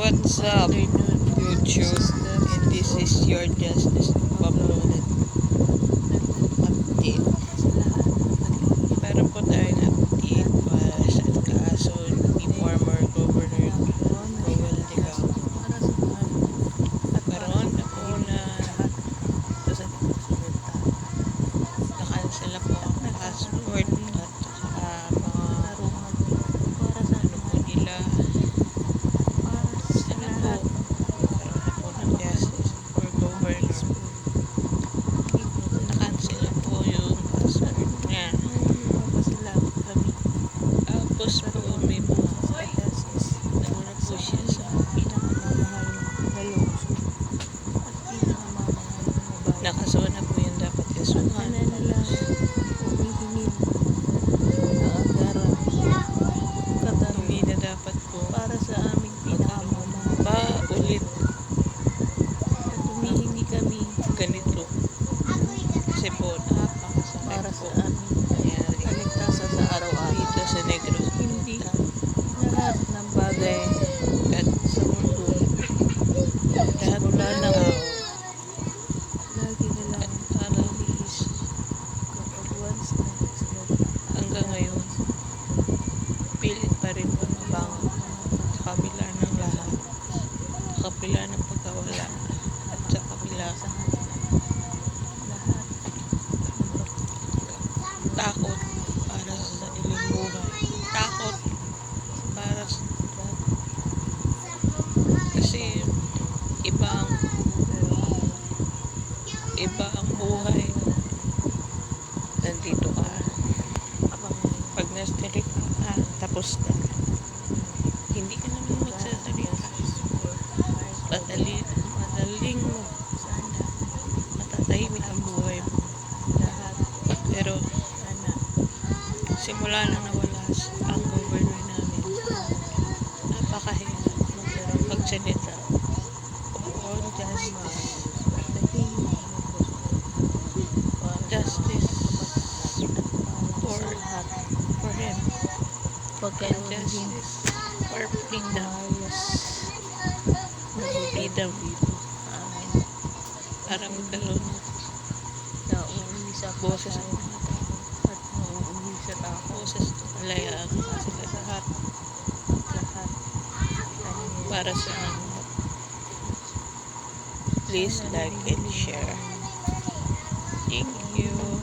What's up, YouTube? And this is your Justice uploaded update. Meron po tayong update para sa kaso ni former Governor Roel Digao. Nagkaroon na po na nakansela po ang passport at saka mga ano po nila tapos po may buhay nauna po siya sa nakasona po yung dapat kasuhan hindi na dapat po para sa aming pinakamamahal pa ulit humihingi kami ganito kasi po napakasakit para po sa aming nangyari kaligtasan sa araw-araw. dito sa Negros Hindi lahat ng bagay at sa mundo lahat mula ng ng tao lagi na lang parang naliis kapag once na nagsalita hanggang ngayon pilit pa rin bumabangon sa kabila ng lahat, sa kabila ng pagkawala at sa kabila sa lahat takot para sa sariling buhay, takot para sa kasi iba ang buhay nandito ka pag nasalita ka tapos na hindi ka naman magsasalita madaling matatahimik ang buhay mo lahat pero sana simula na nawala ang governor namin napakahirap magsalita on justice for him and justice for freedom freedom para magkaroon na uuwi sa boses at uuwi sa tao boses kalayaan sa lahat para sa please like and share. Thank you.